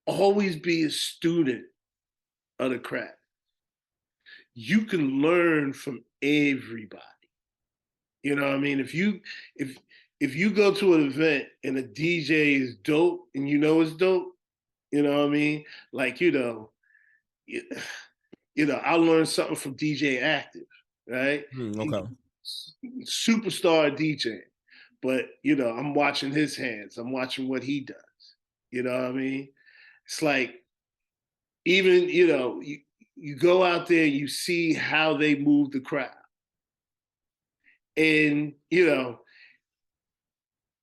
always be a student of the craft. You can learn from everybody. You know what I mean? If if you go to an event and a DJ is dope and you know it's dope, you know what I mean? Like, you, I learned something from DJ Active, right? He's Okay. superstar DJ, but I'm watching his hands. I'm watching what he does. You know what I mean? It's like even you go out there, you see how they move the crowd, and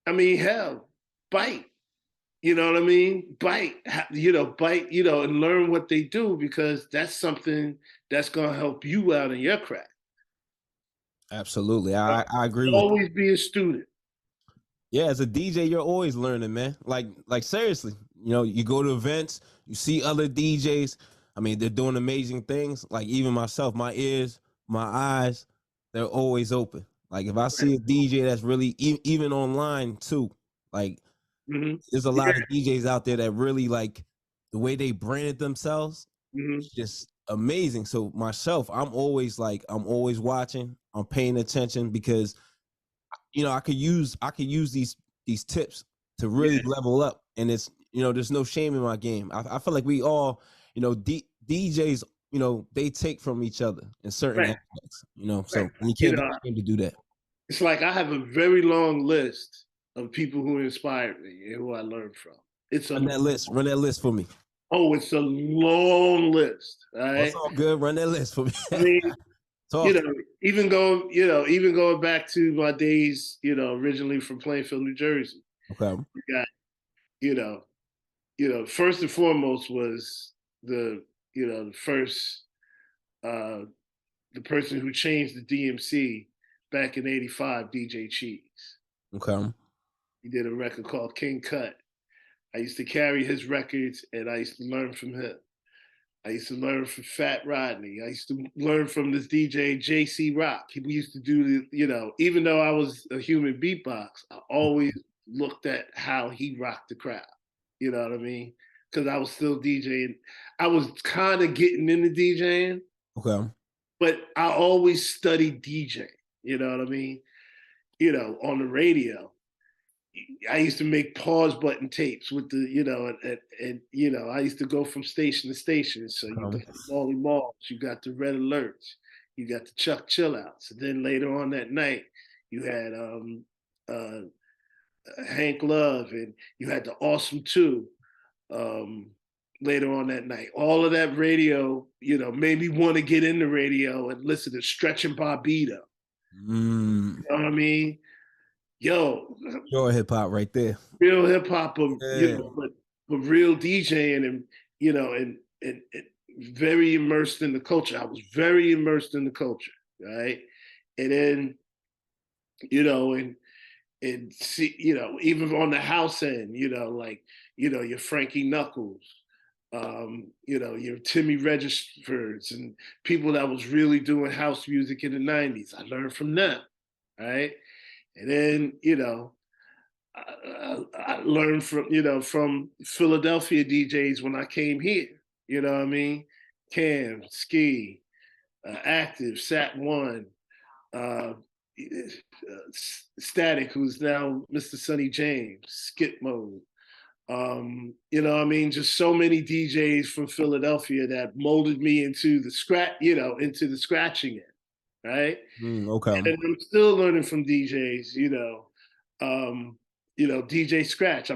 I mean, hell, bite. You know what I mean? Bite, and learn what they do because that's something that's gonna help you out in your craft. Absolutely. I agree with you. Always be a student. Yeah, as a DJ, you're always learning, man. Like seriously, you go to events, you see other DJs. I mean, they're doing amazing things. Like even myself, my ears, my eyes, they're always open. Like if I see a DJ that's really even online too, like Hmm. there's a Yeah. lot of DJs out there that really like the way they branded themselves. Hmm. It's just amazing. So myself, I'm always watching, I'm paying attention because I could use these tips to really Yeah. level up, and it's there's no shame in my game. I feel like we all DJs they take from each other in certain Right. aspects. Right. So you You can't be know, ashamed to do that. it's like I have a very long list of people who inspired me and who I learned from. It's a Run that list for me. it's a long list. All What's right. all good? Run that list for me. I mean, you Talk to know, even going back to my days, originally from Plainfield, New Jersey. me. Okay. You got, you know, first and foremost was the first uh the person who changed the DMC back in '85, DJ Cheese. Okay. He did a record called King Cut. I used to carry his records and I used to learn from him. I used to learn from Fat Rodney. I used to learn from this DJ JC Rock. We used to do even though I was a human beatbox, I always looked at how he rocked the crowd. You know what I mean? Because I was still DJing. I was kind of getting into DJing, Okay. but I always studied DJing. You know what I mean? On the radio. I used to make pause button tapes with and I used to go from station to station. So you got Okay. the Molly Malls, you got the Red Alerts, you got the Chuck Chill Outs. And then later on that night, you had uh, Hank Love and you had the Awesome Two um, later on that night. All of that radio, made me want to get in the radio and listen to Stretch and Bobito. Mm, You know what I mean? Yo, pure hip hop right there. real hip hop, Yeah. but real DJing and and very immersed in the culture. I was very immersed in the culture, right? And then and see even on the house end, like your Frankie Knuckles, your Timmy Regisfords and people that was really doing house music in the '90s. I learned from them, right? And then I learned from Philadelphia DJs when I came here. You know what I mean? Cam, Ski, Active, Sat One, uh, Static, who's now Mr. Sonny James, Skip Mode. You know what I mean? Just so many DJs from Philadelphia that molded me into the into the scratching it, right? Okay. And I'm still learning from DJs, um, DJ Scratch.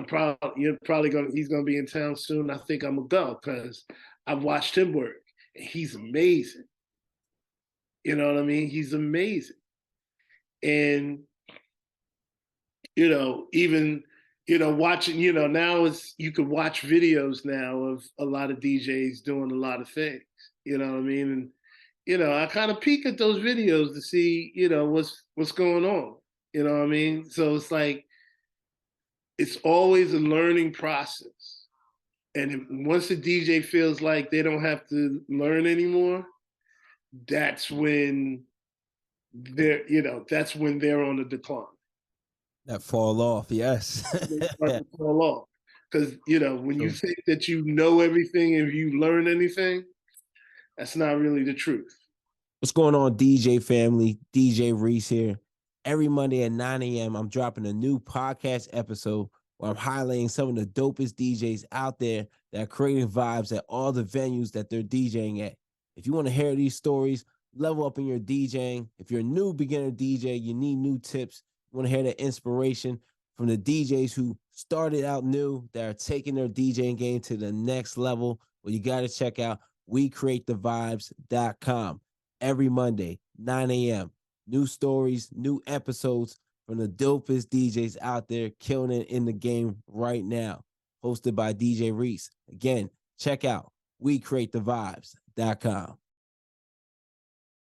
He's gonna be in town soon. I think I'm gonna go because I've watched him work. And he's amazing. You know what I mean? He's amazing. And even watching, now it's you can watch videos now of a lot of DJs doing a lot of things. You know what I mean? And I kind of peek at those videos to see, what's going on. You know what I mean? So it's like it's always a learning process. And once a DJ feels like they don't have to learn anymore, that's when they're on the decline. That fall off, yes. They start to fall off. Because, you know, when you True. think that you know everything, if you learn anything, that's not really the truth. What's going on, DJ family? DJ Reese here. Every Monday at 9 a.m., I'm dropping a new podcast episode where I'm highlighting some of the dopest DJs out there that are creating vibes at all the venues that they're DJing at. If you want to hear these stories, level up in your DJing. If you're a new beginner DJ, you need new tips, you want to hear the inspiration from the DJs who started out new that are taking their DJing game to the next level, well, you got to check out WeCreateTheVibes.com. Every Monday, 9 a.m. New stories, new episodes from the dopest DJs out there killing it in the game right now. Hosted by DJ Reese. Again, check out WeCreateTheVibes.com.